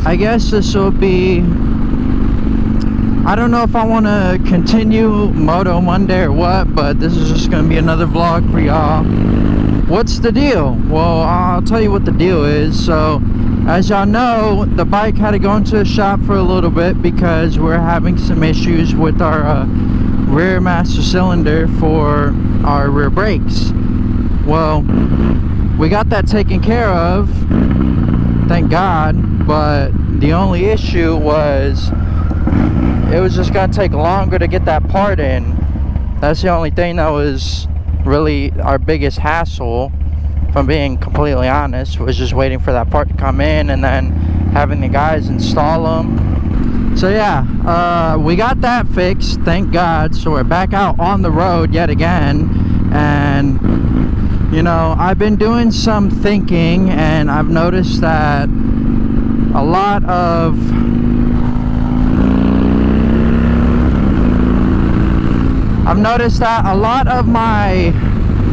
I guess this will be, I don't know if I want to continue Moto Monday or what, but this is just going to be another vlog for y'all. What's the deal? Well, I'll tell you what the deal is. So, as y'all know, the bike had to go into the shop for a little bit because we're having some issues with our rear master cylinder for our rear brakes. Well, we got that taken care of, thank God, but the only issue was it was just gonna take longer to get that part in. That's the only thing that was really our biggest hassle, if I'm being completely honest, was just waiting for that part to come in and then having the guys install them. So yeah, we got that fixed, thank God. So we're back out on the road yet again, and you know, I've been doing some thinking, and I've noticed that a lot of my,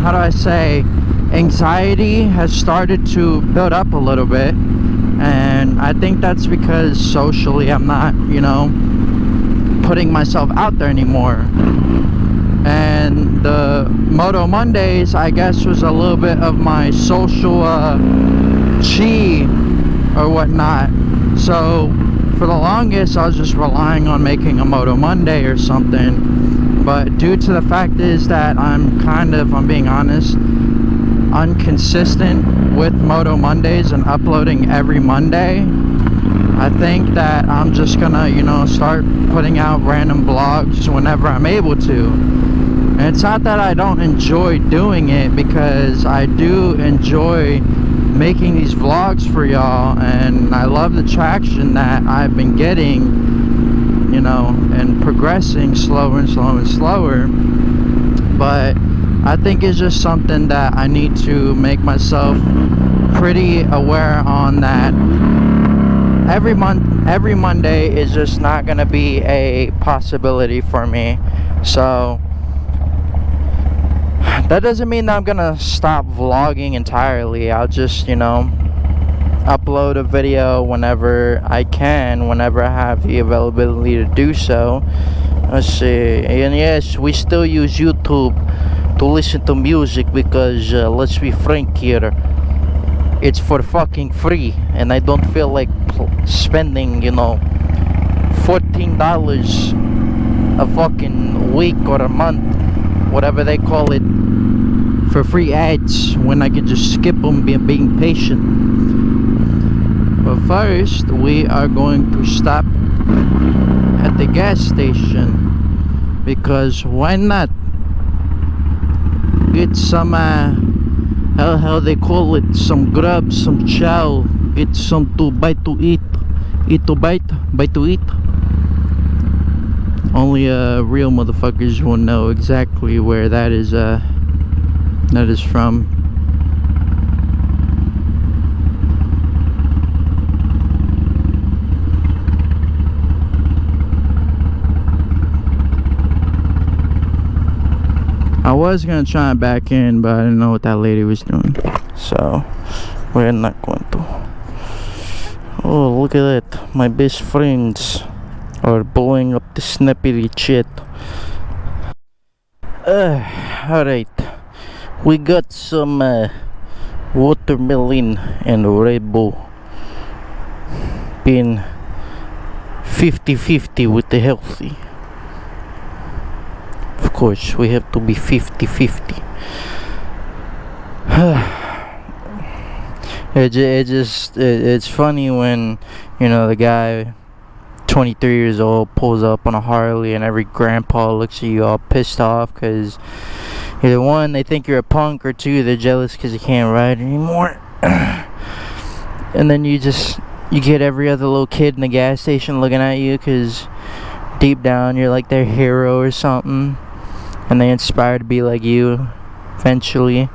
how do I say, anxiety has started to build up a little bit, and I think that's because socially I'm not, you know, putting myself out there anymore. And the Moto Mondays, I guess, was a little bit of my social chi or whatnot. So for the longest I was just relying on making a Moto Monday or something, but due to the fact is that I'm kind of, I'm being honest, inconsistent with Moto Mondays and uploading every Monday. I think that I'm just gonna, you know, start putting out random vlogs whenever I'm able to. And it's not that I don't enjoy doing it, because I do enjoy making these vlogs for y'all, and I love the traction that I've been getting, you know, and progressing slower and slower and slower. But I think it's just something that I need to make myself pretty aware on, that every Monday is just not gonna be a possibility for me. So that doesn't mean that I'm gonna stop vlogging entirely. I'll just, you know, upload a video whenever I can, whenever I have the availability to do so. Let's see. And yes, we still use YouTube to listen to music because let's be frank here, it's for fucking free, and I don't feel like spending, you know, $14 a fucking week or a month, whatever they call it, for free ads when I can just skip them, being patient. But first, we are going to stop at the gas station, because why not get some how they call it, some grub, some chow, get some to bite to eat to bite to eat. Only real motherfuckers will know exactly where that is from. I was gonna try and back in, but I didn't know what that lady was doing, so we're not going to. Oh, look at that, my best friends are blowing up the snappy shit. Alright, we got some watermelon and Red Bull, being 50-50 with the healthy. Of course, we have to be 50-50. It's funny when, you know, the guy 23 years old pulls up on a Harley and every grandpa looks at you all pissed off because either one, they think you're a punk, or two, they're jealous because you can't ride anymore. And then you get every other little kid in the gas station looking at you because deep down you're like their hero or something, and they inspire to be like you eventually,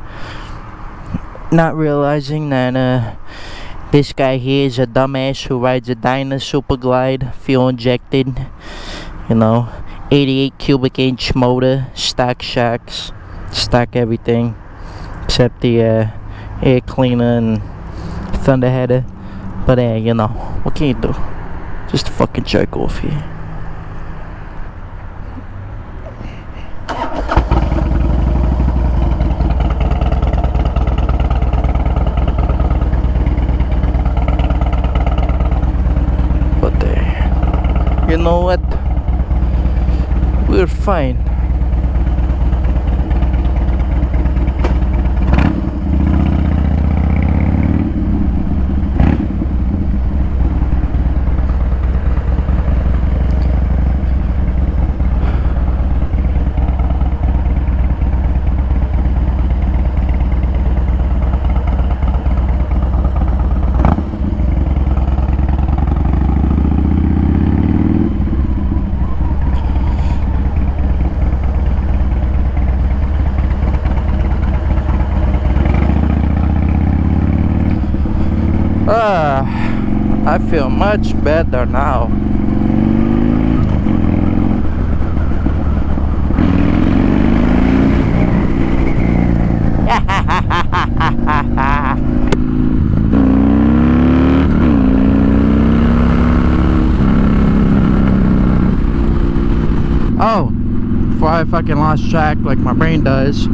not realizing that this guy here is a dumbass who rides a Dyna Super Glide, fuel injected, you know, 88 cubic inch motor, stock shocks, stock everything except the air cleaner and Thunderheader. But you know, what can you do? Just a fucking jerk off here. But you know what? We're fine. I feel much better now. Oh, before I fucking lost track like my brain does,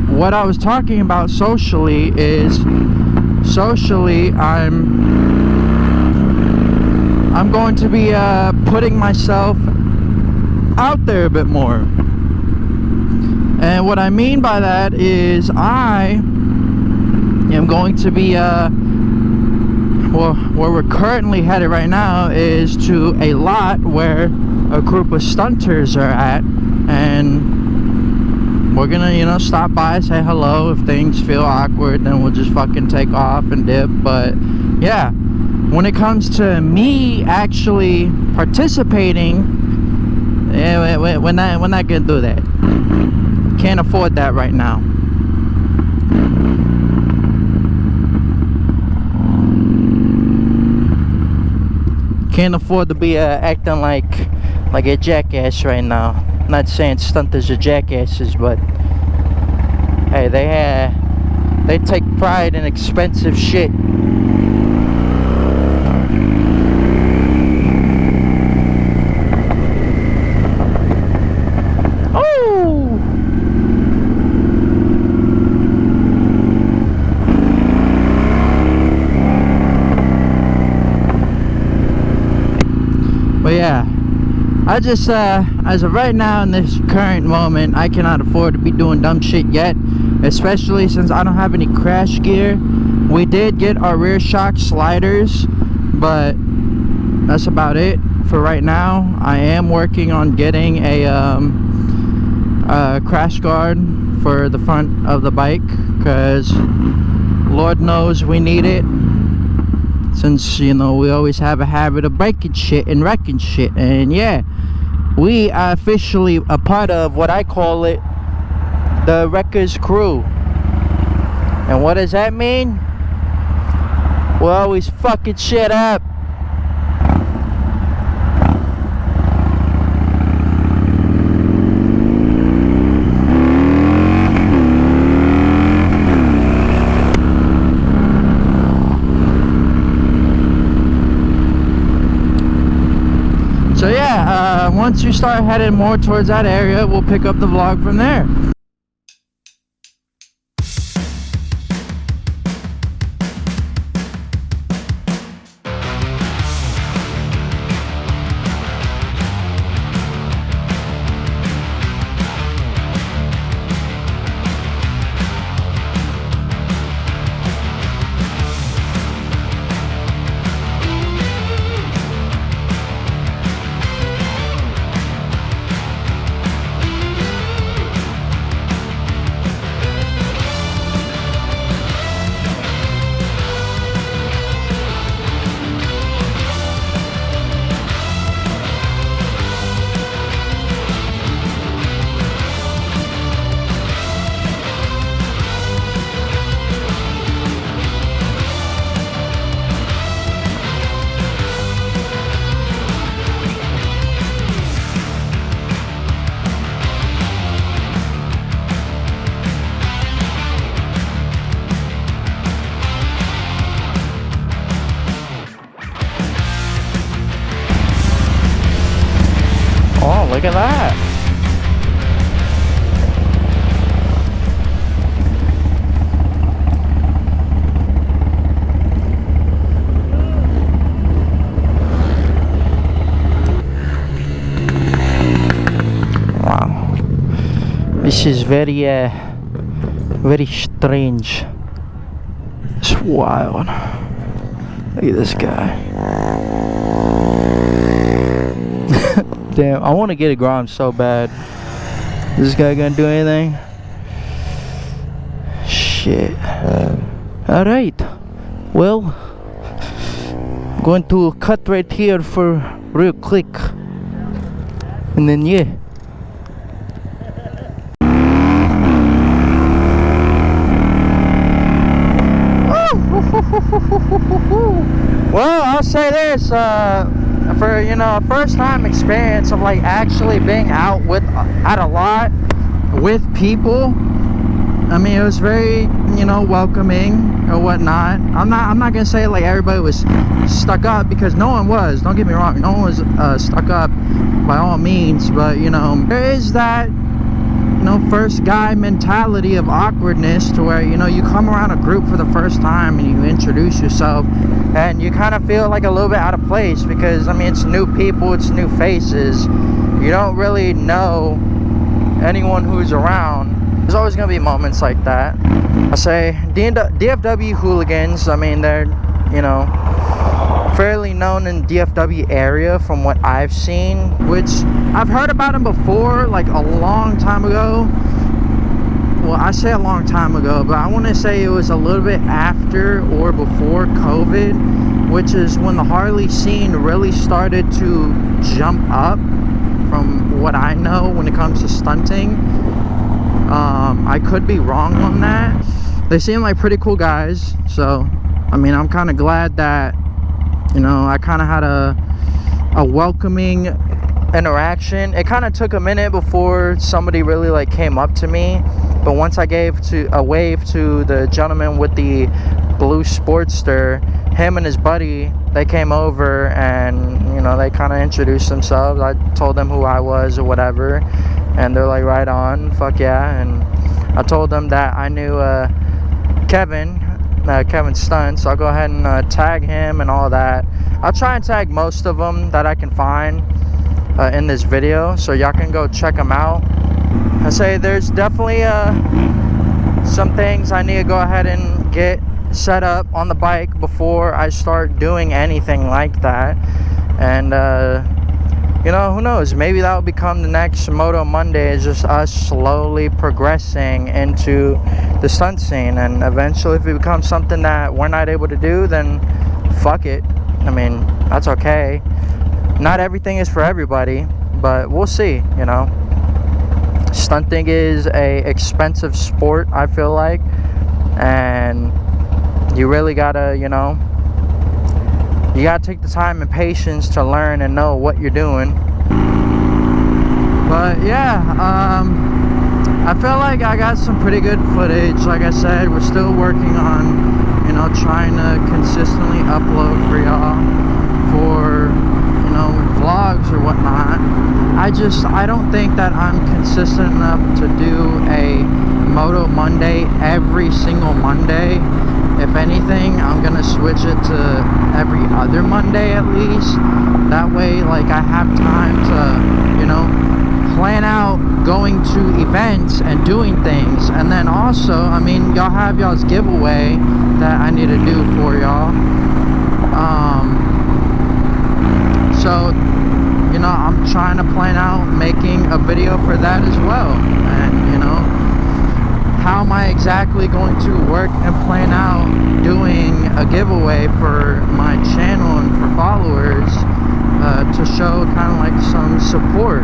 what I was talking about socially is I'm going to be putting myself out there a bit more. And what I mean by that is I am going to be well, where we're currently headed right now is to a lot where a group of stunters are at, and we're gonna, you know, stop by, say hello. If things feel awkward, then we'll just fucking take off and dip. But yeah, when it comes to me actually participating, yeah, we're not gonna do that. Can't afford that right now. Can't afford to be acting like a jackass right now. Not saying stunters are jackasses, but hey, they take pride in expensive shit. But yeah, I just as of right now in this current moment, I cannot afford to be doing dumb shit yet, especially since I don't have any crash gear. We did get our rear shock sliders, but that's about it for right now. I am working on getting a crash guard for the front of the bike, because Lord knows we need it. Since, you know, we always have a habit of breaking shit and wrecking shit. And yeah, we are officially a part of what I call it, the wreckers crew. And what does that mean? We're always fucking shit up. So yeah, once you start heading more towards that area, we'll pick up the vlog from there. Damn, look at that. Wow. This is very strange. It's wild. Look at this guy. Damn, I want to get a ground so bad. Is this guy gonna do anything? Shit. Alright. Well, going to cut right here for real quick. And then yeah. Well, I'll say this, for, you know, a first time experience of like actually being out at a lot with people, I mean, it was very, you know, welcoming or whatnot. I'm not gonna say like everybody was stuck up, because no one was, don't get me wrong, no one was stuck up by all means, but you know, there is that, you know, first guy mentality of awkwardness to where, you know, you come around a group for the first time and you introduce yourself and you kind of feel like a little bit out of place, because I mean, it's new people, it's new faces, you don't really know anyone who's around. There's always gonna be moments like that. I say DFW hooligans, I mean, they're, you know, fairly known in DFW area from what I've seen, which I've heard about them before, like a long time ago. Well, I say a long time ago, but I want to say it was a little bit after or before COVID, which is when the Harley scene really started to jump up, from what I know when it comes to stunting. I could be wrong on that. They seem like pretty cool guys, so I mean, I'm kind of glad that, you know, I kind of had a welcoming interaction. It kind of took a minute before somebody really like came up to me, but once I gave a wave to the gentleman with the blue Sportster, him and his buddy, they came over and, you know, they kind of introduced themselves. I told them who I was or whatever, and they're like, right on, fuck yeah. And I told them that I knew Kevin Stunt, so I'll go ahead and tag him and all that. I'll try and tag most of them that I can find in this video, so y'all can go check them out. I say there's definitely some things I need to go ahead and get set up on the bike before I start doing anything like that. And you know, who knows, maybe that will become the next Moto Monday, is just us slowly progressing into the stunt scene. And eventually, if it becomes something that we're not able to do, then fuck it. I mean, that's okay. Not everything is for everybody, but we'll see, you know. Stunting is a expensive sport, I feel like, and you really gotta, you know, you gotta take the time and patience to learn and know what you're doing. But yeah, I feel like I got some pretty good footage. Like I said, we're still working on, you know, trying to consistently upload for y'all for, you know, vlogs or whatnot. I don't think that I'm consistent enough to do a Moto Monday every single Monday. If anything, I'm gonna switch it to every other Monday at least. That way, like, I have time to, you know, plan out going to events and doing things. And then also, I mean, y'all have y'all's giveaway that I need to do for y'all. So, you know, I'm trying to plan out making a video for that as well. And, you know, how am I exactly going to work and plan out doing a giveaway for my channel and for followers to show kind of like some support.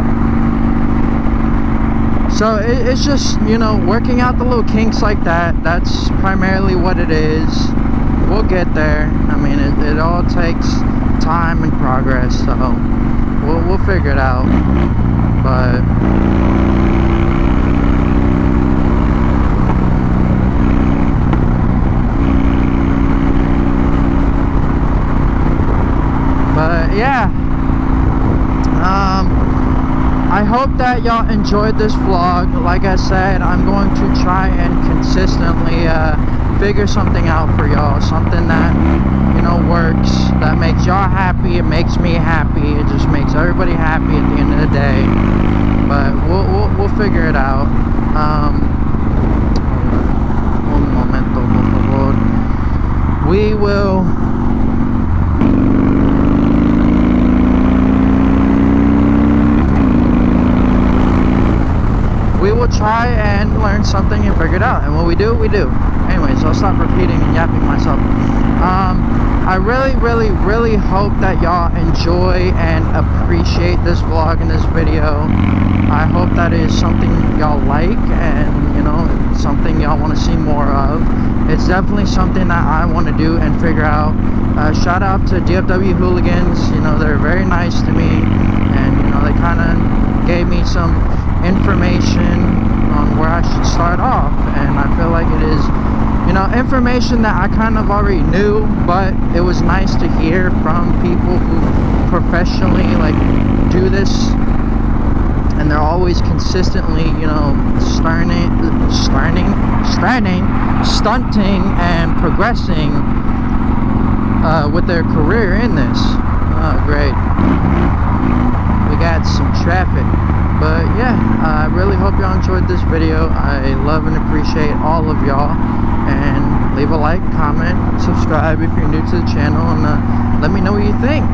So it's just, you know, working out the little kinks like that. That's primarily what it is. We'll get there. I mean, it all takes time and progress, so we'll figure it out. But yeah, I hope that y'all enjoyed this vlog. Like I said, I'm going to try and consistently figure something out for y'all, something that, you know, works, that makes y'all happy. It makes me happy. It just makes everybody happy at the end of the day. But we'll figure it out. Un momento, por favor. We will try and learn something and figure it out. And when we do, we do. Anyways, I'll stop repeating and yapping myself. I really hope that y'all enjoy and appreciate this vlog and this video. I hope that is something y'all like and, you know, something y'all want to see more of. It's definitely something that I want to do and figure out. Shout out to DFW Hooligans. You know, they're very nice to me, and, you know, they kind of gave me some information on where I should start off, and I feel like it is, you know, information that I kind of already knew, but it was nice to hear from people who professionally like do this, and they're always consistently, you know, stunting and progressing with their career in this. Oh, great. We got some traffic. But yeah, I really hope y'all enjoyed this video. I love and appreciate all of y'all. And leave a like, comment, subscribe if you're new to the channel, and let me know what you think.